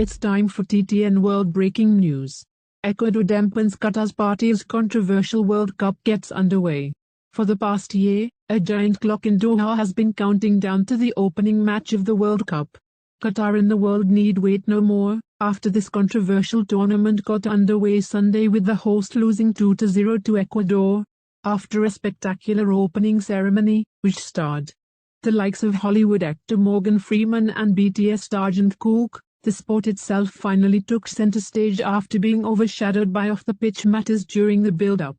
it's time for TTN World Breaking News. Ecuador dampens Qatar's party as controversial World Cup gets underway. For the past year, a giant clock in Doha has been counting down to the opening match of the World Cup. Qatar and the world need wait no more, after this controversial tournament got underway Sunday with the host losing 2-0 to Ecuador, after a spectacular opening ceremony, which starred the likes of Hollywood actor Morgan Freeman and BTS star Jung Kook. The sport itself finally took center stage after being overshadowed by off-the-pitch matters during the build-up.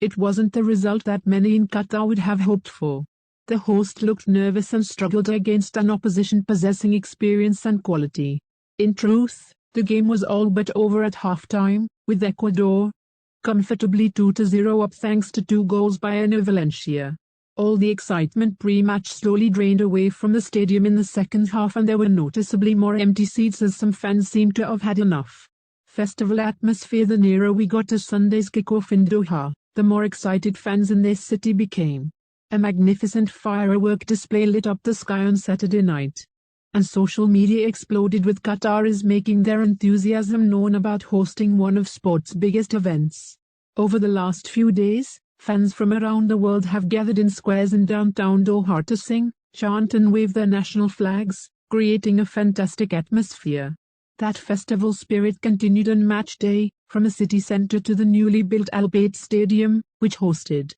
It wasn't the result that many in Qatar would have hoped for. The host looked nervous and struggled against an opposition possessing experience and quality. In truth, the game was all but over at halftime, with Ecuador comfortably 2-0 up thanks to 2 goals by Enner Valencia. All the excitement pre-match slowly drained away from the stadium in the second half, and there were noticeably more empty seats as some fans seemed to have had enough. Festival atmosphere. The nearer we got to Sunday's kickoff in Doha, the more excited fans in this city became. A magnificent firework display lit up the sky on Saturday night, and social media exploded with Qataris making their enthusiasm known about hosting one of sport's biggest events. Over the last few days, fans from around the world have gathered in squares in downtown Doha to sing, chant and wave their national flags, creating a fantastic atmosphere. That festival spirit continued on match day, from the city center to the newly built Al Bayt Stadium, which hosted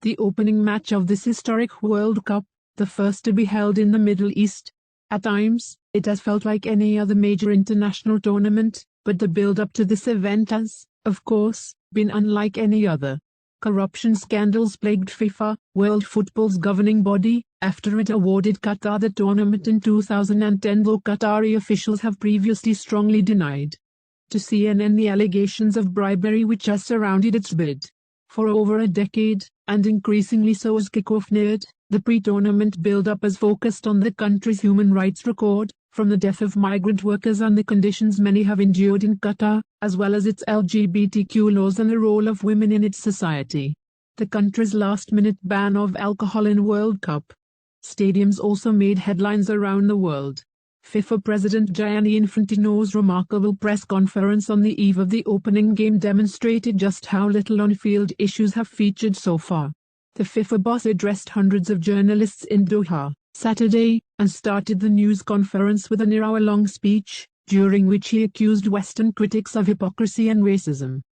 the opening match of this historic World Cup, the first to be held in the Middle East. At times, it has felt like any other major international tournament, but the build-up to this event has, of course, been unlike any other. Corruption scandals plagued FIFA, world football's governing body, after it awarded Qatar the tournament in 2010, though Qatari officials have previously strongly denied to CNN the allegations of bribery which has surrounded its bid. For over a decade, and increasingly so as kickoff neared, the pre-tournament build-up has focused on the country's human rights record, from the death of migrant workers and the conditions many have endured in Qatar, as well as its LGBTQ laws and the role of women in its society. The country's last-minute ban of alcohol in World Cup stadiums also made headlines around the world. FIFA President Gianni Infantino's remarkable press conference on the eve of the opening game demonstrated just how little on-field issues have featured so far. The FIFA boss addressed hundreds of journalists in Doha Saturday, and started the news conference with a near-hour-long speech, during which he accused Western critics of hypocrisy and racism.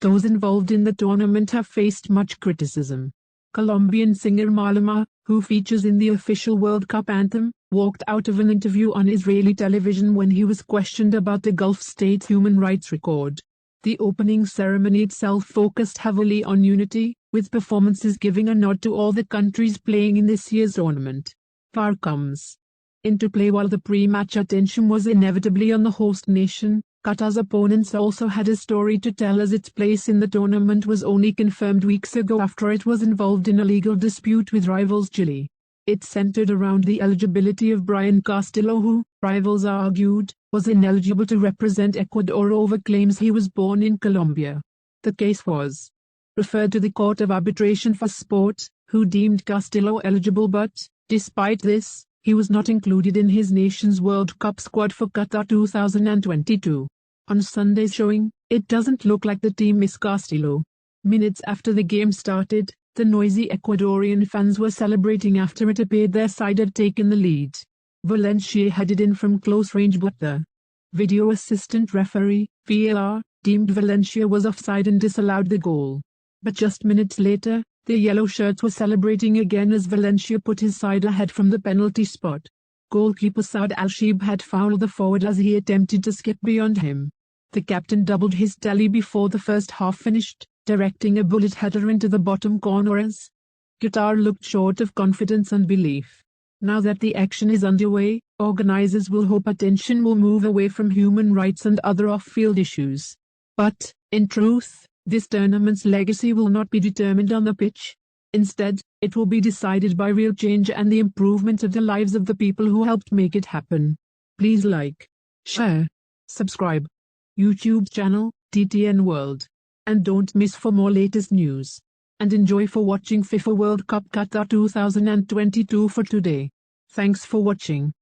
Those involved in the tournament have faced much criticism. Colombian singer Maluma, who features in the official World Cup anthem, walked out of an interview on Israeli television when he was questioned about the Gulf state's human rights record. The opening ceremony itself focused heavily on unity, with performances giving a nod to all the countries playing in this year's tournament. VAR comes into play while the pre-match attention was inevitably on the host nation. Qatar's opponents also had a story to tell, as its place in the tournament was only confirmed weeks ago after it was involved in a legal dispute with rivals Chile. It centered around the eligibility of Brian Castillo, who, rivals argued, was ineligible to represent Ecuador over claims he was born in Colombia. The case was referred to the Court of Arbitration for Sport, who deemed Castillo eligible, but, despite this, he was not included in his nation's World Cup squad for Qatar 2022. On Sunday's showing, it doesn't look like the team is Castillo. Minutes after the game started, the noisy Ecuadorian fans were celebrating after it appeared their side had taken the lead. Valencia headed in from close range, but the video assistant referee, VAR, deemed Valencia was offside and disallowed the goal. But just minutes later, the yellow shirts were celebrating again as Valencia put his side ahead from the penalty spot. Goalkeeper Saad Al-Sheib had fouled the forward as he attempted to skip beyond him. The captain doubled his tally before the first half finished, directing a bullet header into the bottom corner as Qatar looked short of confidence and belief. Now that the action is underway, organizers will hope attention will move away from human rights and other off-field issues. But, in truth, this tournament's legacy will not be determined on the pitch. Instead, it will be decided by real change and the improvement of the lives of the people who helped make it happen. Please like, share, subscribe. YouTube channel, TTN World. And don't miss for more latest news. And enjoy for watching FIFA World Cup Qatar 2022 for today. Thanks for watching.